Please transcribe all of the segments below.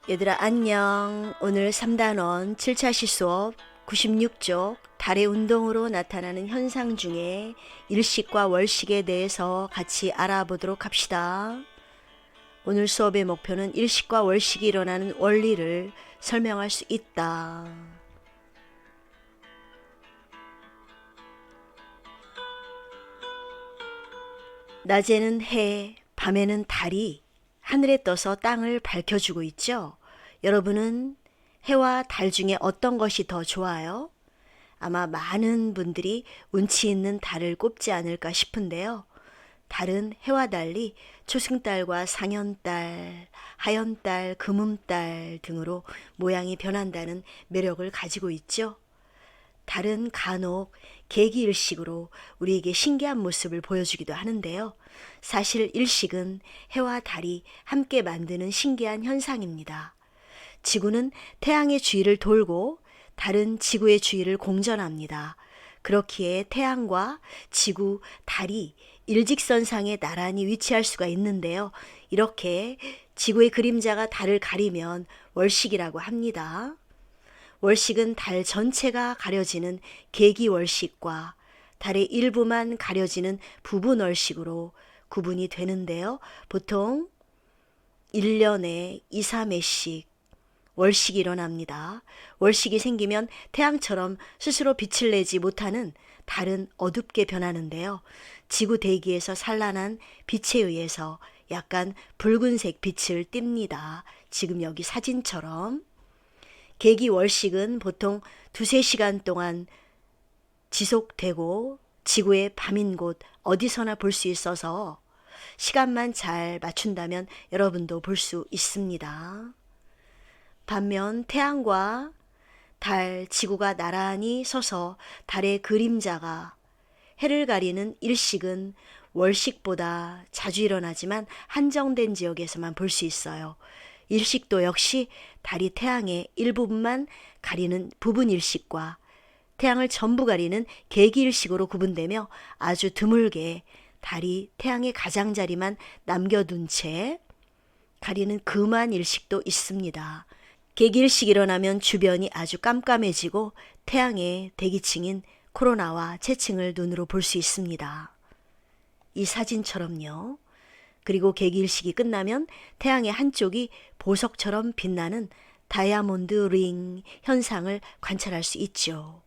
얘들아 안녕. 오늘 3단원 7차 시수업 96쪽 달의 운동으로 나타나는 현상 중에 일식과 월식에 대해서 같이 알아보도록 합시다. 오늘 수업의 목표는 일식과 월식이 일어나는 원리를 설명할 수 있다. 낮에는 해, 밤에는 달이 하늘에 떠서 땅을 밝혀주고 있죠. 여러분은 해와 달 중에 어떤 것이 더 좋아요? 아마 많은 분들이 운치 있는 달을 꼽지 않을까 싶은데요. 달은 해와 달리 초승달과 상현달, 하현달, 금음달 등으로 모양이 변한다는 매력을 가지고 있죠. 달은 간혹 계기일식으로 우리에게 신기한 모습을 보여주기도 하는데요. 사실 일식은 해와 달이 함께 만드는 신기한 현상입니다. 지구는 태양의 주위를 돌고 달은 지구의 주위를 공전합니다. 그렇기에 태양과 지구, 달이 일직선상에 나란히 위치할 수가 있는데요. 이렇게 지구의 그림자가 달을 가리면 월식이라고 합니다. 월식은 달 전체가 가려지는 계기월식과 달의 일부만 가려지는 부분월식으로 구분이 되는데요. 보통 1년에 2, 3회씩 월식이 일어납니다. 월식이 생기면 태양처럼 스스로 빛을 내지 못하는 달은 어둡게 변하는데요. 지구 대기에서 산란한 빛에 의해서 약간 붉은색 빛을 띱니다. 지금 여기 사진처럼. 계기월식은 보통 2-3시간 동안 지속되고 지구의 밤인 곳 어디서나 볼 수 있어서 시간만 잘 맞춘다면 여러분도 볼 수 있습니다. 반면 태양과 달, 지구가 나란히 서서 달의 그림자가 해를 가리는 일식은 월식보다 자주 일어나지만 한정된 지역에서만 볼 수 있어요. 일식도 역시 달이 태양의 일부분만 가리는 부분 일식과 태양을 전부 가리는 계기일식으로 구분되며 아주 드물게 달이 태양의 가장자리만 남겨둔 채 가리는 금한 일식도 있습니다. 계기일식이 일어나면 주변이 아주 깜깜해지고 태양의 대기층인 코로나와 채층을 눈으로 볼 수 있습니다. 이 사진처럼요. 그리고 계기일식이 끝나면 태양의 한쪽이 보석처럼 빛나는 다이아몬드 링 현상을 관찰할 수 있죠.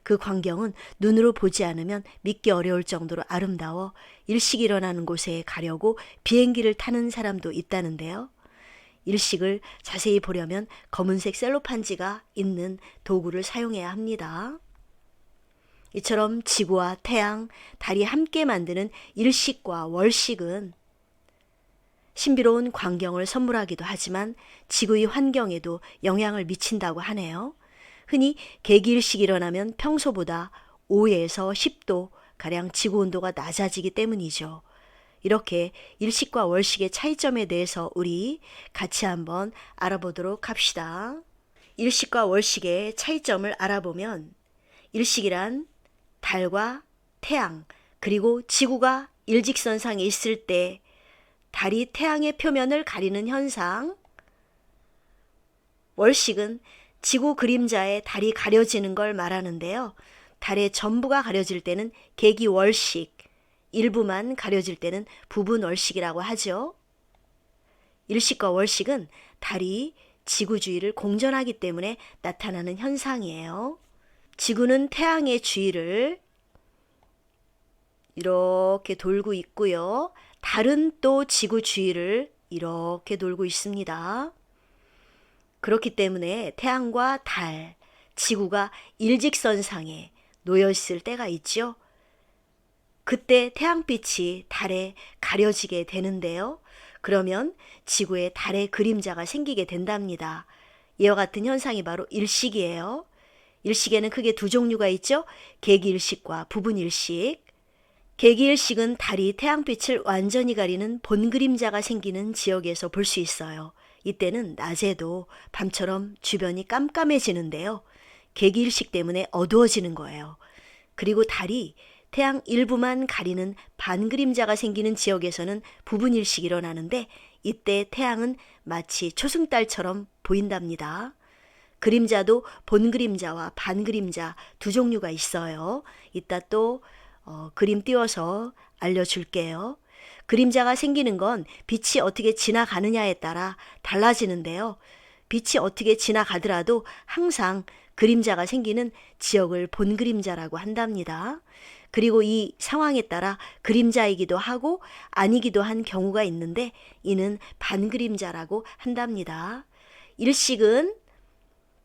그 광경은 눈으로 보지 않으면 믿기 어려울 정도로 아름다워 일식이 일어나는 곳에 가려고 비행기를 타는 사람도 있다는데요. 일식을 자세히 보려면 검은색 셀로판지가 있는 도구를 사용해야 합니다. 이처럼 지구와 태양, 달이 함께 만드는 일식과 월식은 신비로운 광경을 선물하기도 하지만 지구의 환경에도 영향을 미친다고 하네요. 흔히 계기일식이 일어나면 평소보다 5에서 10도 가량 지구 온도가 낮아지기 때문이죠. 이렇게 일식과 월식의 차이점에 대해서 우리 같이 한번 알아보도록 합시다. 일식과 월식의 차이점을 알아보면 일식이란 달과 태양 그리고 지구가 일직선상에 있을 때 달이 태양의 표면을 가리는 현상, 월식은 지구 그림자에 달이 가려지는 걸 말하는데요. 달의 전부가 가려질 때는 계기월식, 일부만 가려질 때는 부분월식이라고 하죠. 일식과 월식은 달이 지구 주위를 공전하기 때문에 나타나는 현상이에요. 지구는 태양의 주위를 이렇게 돌고 있고요. 달은 또 지구 주위를 이렇게 돌고 있습니다. 그렇기 때문에 태양과 달, 지구가 일직선상에 놓여 있을 때가 있죠. 그때 태양빛이 달에 가려지게 되는데요. 그러면 지구에 달의 그림자가 생기게 된답니다. 이와 같은 현상이 바로 일식이에요. 일식에는 크게 두 종류가 있죠. 계기일식과 부분일식. 계기일식은 달이 태양빛을 완전히 가리는 본그림자가 생기는 지역에서 볼 수 있어요. 이때는 낮에도 밤처럼 주변이 깜깜해지는데요. 계기일식 때문에 어두워지는 거예요. 그리고 달이 태양 일부만 가리는 반그림자가 생기는 지역에서는 부분일식이 일어나는데 이때 태양은 마치 초승달처럼 보인답니다. 그림자도 본 그림자와 반 그림자 두 종류가 있어요. 이따 또 그림 띄워서 알려줄게요. 그림자가 생기는 건 빛이 어떻게 지나가느냐에 따라 달라지는데요. 빛이 어떻게 지나가더라도 항상 그림자가 생기는 지역을 본 그림자라고 한답니다. 그리고 이 상황에 따라 그림자이기도 하고 아니기도 한 경우가 있는데 이는 반 그림자라고 한답니다. 일식은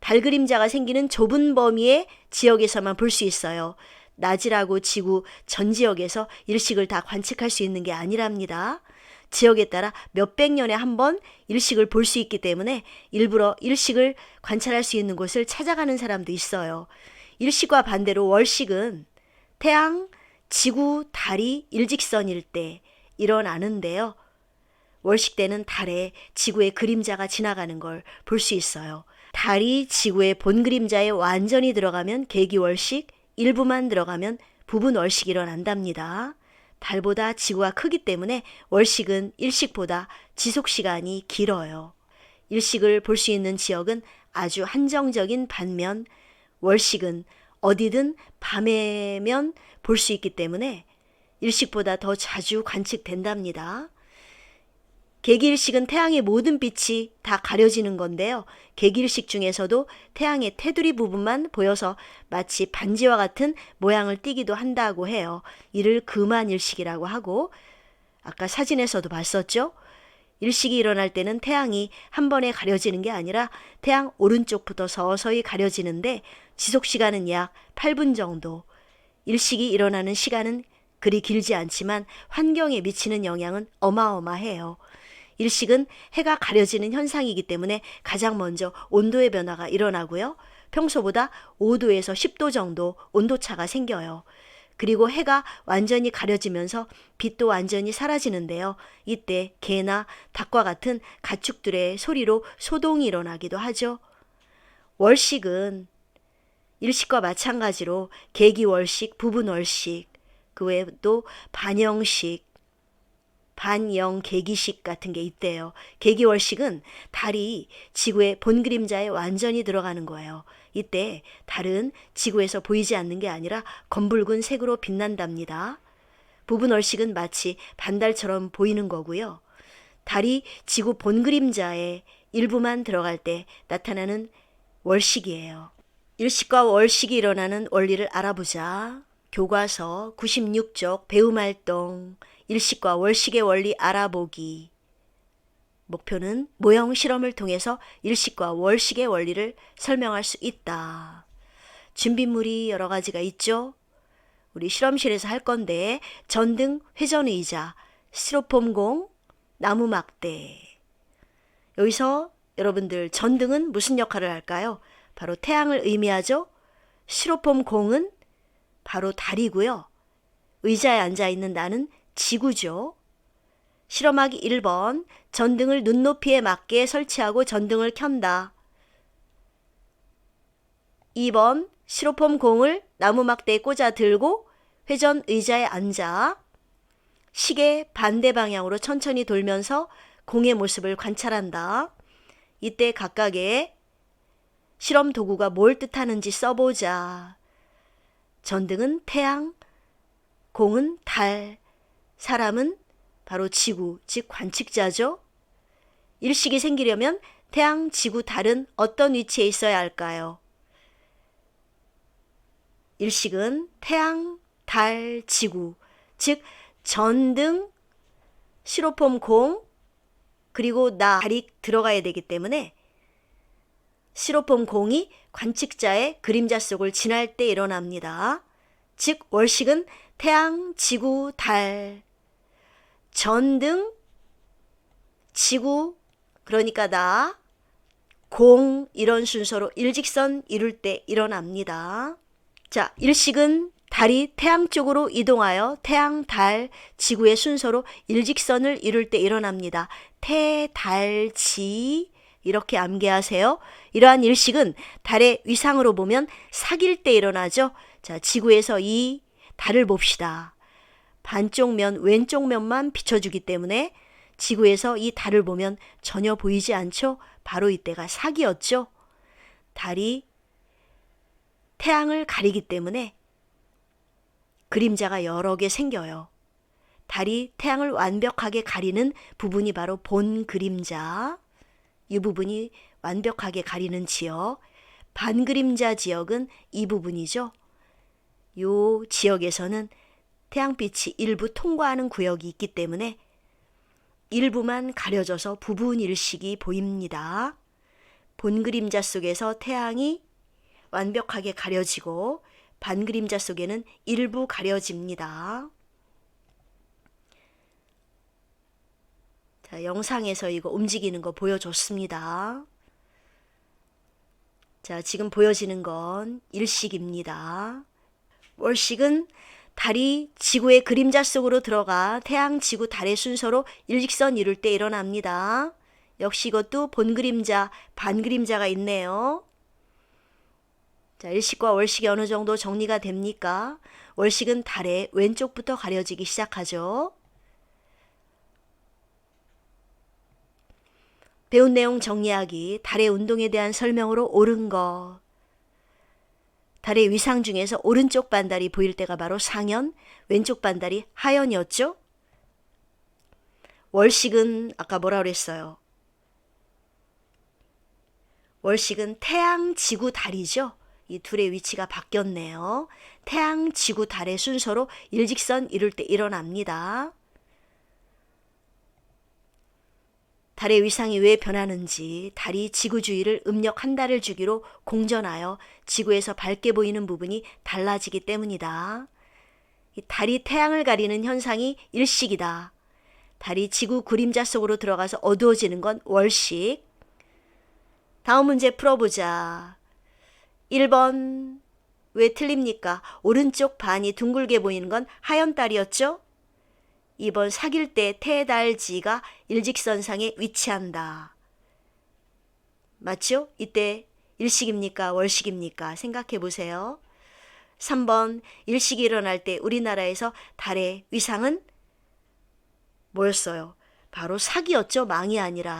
달 그림자가 생기는 좁은 범위의 지역에서만 볼 수 있어요. 낮이라고 지구 전 지역에서 일식을 다 관측할 수 있는 게 아니랍니다. 지역에 따라 몇백 년에 한 번 일식을 볼 수 있기 때문에 일부러 일식을 관찰할 수 있는 곳을 찾아가는 사람도 있어요. 일식과 반대로 월식은 태양, 지구, 달이 일직선일 때 일어나는데요. 월식 때는 달에 지구의 그림자가 지나가는 걸 볼 수 있어요. 달이 지구의 본 그림자에 완전히 들어가면 개기월식, 일부만 들어가면 부분월식이 일어난답니다. 달보다 지구가 크기 때문에 월식은 일식보다 지속시간이 길어요. 일식을 볼 수 있는 지역은 아주 한정적인 반면 월식은 어디든 밤에면 볼 수 있기 때문에 일식보다 더 자주 관측된답니다. 개기일식은 태양의 모든 빛이 다 가려지는 건데요. 개기일식 중에서도 태양의 테두리 부분만 보여서 마치 반지와 같은 모양을 띠기도 한다고 해요. 이를 금한일식이라고 하고 아까 사진에서도 봤었죠? 일식이 일어날 때는 태양이 한 번에 가려지는 게 아니라 태양 오른쪽부터 서서히 가려지는데 지속시간은 약 8분 정도. 일식이 일어나는 시간은 그리 길지 않지만 환경에 미치는 영향은 어마어마해요. 일식은 해가 가려지는 현상이기 때문에 가장 먼저 온도의 변화가 일어나고요. 평소보다 5도에서 10도 정도 온도차가 생겨요. 그리고 해가 완전히 가려지면서 빛도 완전히 사라지는데요. 이때 개나 닭과 같은 가축들의 소리로 소동이 일어나기도 하죠. 월식은 일식과 마찬가지로 개기월식, 부분월식, 그 외에도 반영식, 반영개기식 같은 게 있대요. 개기월식은 달이 지구의 본 그림자에 완전히 들어가는 거예요. 이때 달은 지구에서 보이지 않는 게 아니라 검붉은 색으로 빛난답니다. 부분월식은 마치 반달처럼 보이는 거고요. 달이 지구 본 그림자에 일부만 들어갈 때 나타나는 월식이에요. 일식과 월식이 일어나는 원리를 알아보자. 교과서 96쪽 배움활동 일식과 월식의 원리 알아보기. 목표는 모형 실험을 통해서 일식과 월식의 원리를 설명할 수 있다. 준비물이 여러 가지가 있죠. 우리 실험실에서 할 건데 전등, 회전의자, 스티로폼공, 나무 막대. 여기서 여러분들 전등은 무슨 역할을 할까요? 바로 태양을 의미하죠. 스티로폼공은 바로 달이고요. 의자에 앉아있는 나는 지구죠. 실험하기 1번 전등을 눈높이에 맞게 설치하고 전등을 켠다. 2번 스티로폼 공을 나무 막대에 꽂아 들고 회전 의자에 앉아 시계 반대 방향으로 천천히 돌면서 공의 모습을 관찰한다. 이때 각각의 실험 도구가 뭘 뜻하는지 써보자. 전등은 태양, 공은 달, 사람은 바로 지구, 즉 관측자죠. 일식이 생기려면 태양, 지구, 달은 어떤 위치에 있어야 할까요? 일식은 태양, 달, 지구, 즉 전등, 스티로폼 공, 그리고 달이 들어가야 되기 때문에 스티로폼 공이 관측자의 그림자 속을 지날 때 일어납니다. 즉 월식은 태양, 지구, 달, 전등, 지구, 그러니까 나, 공 이런 순서로 일직선 이룰 때 일어납니다. 자, 일식은 달이 태양 쪽으로 이동하여 태양, 달, 지구의 순서로 일직선을 이룰 때 일어납니다. 태, 달, 지 이렇게 암기하세요. 이러한 일식은 달의 위상으로 보면 사귈 때 일어나죠. 자, 지구에서 이 달을 봅시다. 반쪽 면, 왼쪽 면만 비춰주기 때문에 지구에서 이 달을 보면 전혀 보이지 않죠? 바로 이때가 사기였죠. 달이 태양을 가리기 때문에 그림자가 여러 개 생겨요. 달이 태양을 완벽하게 가리는 부분이 바로 본 그림자, 이 부분이 완벽하게 가리는 지역, 반그림자 지역은 이 부분이죠. 이 지역에서는 태양빛이 일부 통과하는 구역이 있기 때문에 일부만 가려져서 부분 일식이 보입니다. 본 그림자 속에서 태양이 완벽하게 가려지고 반그림자 속에는 일부 가려집니다. 자, 영상에서 이거 움직이는 거 보여줬습니다. 자, 지금 보여지는 건 일식입니다. 월식은 달이 지구의 그림자 속으로 들어가 태양, 지구, 달의 순서로 일직선 이룰 때 일어납니다. 역시 이것도 본 그림자, 반 그림자가 있네요. 자, 일식과 월식이 어느 정도 정리가 됩니까? 월식은 달의 왼쪽부터 가려지기 시작하죠. 배운 내용 정리하기, 달의 운동에 대한 설명으로 옳은 것. 달의 위상 중에서 오른쪽 반달이 보일 때가 바로 상현, 왼쪽 반달이 하현이었죠. 월식은 아까 뭐라 그랬어요? 월식은 태양, 지구, 달이죠. 이 둘의 위치가 바뀌었네요. 태양, 지구, 달의 순서로 일직선 이룰 때 일어납니다. 달의 위상이 왜 변하는지, 달이 지구 주위를 음력 한 달을 주기로 공전하여 지구에서 밝게 보이는 부분이 달라지기 때문이다. 달이 태양을 가리는 현상이 일식이다. 달이 지구 그림자 속으로 들어가서 어두워지는 건 월식. 다음 문제 풀어보자. 1번 왜 틀립니까? 오른쪽 반이 둥글게 보이는 건 하현달이었죠? 2번 사귈 때 태달지가 일직선상에 위치한다. 맞죠? 이때 일식입니까? 월식입니까? 생각해 보세요. 3번 일식이 일어날 때 우리나라에서 달의 위상은 뭐였어요? 바로 사기였죠. 망이 아니라.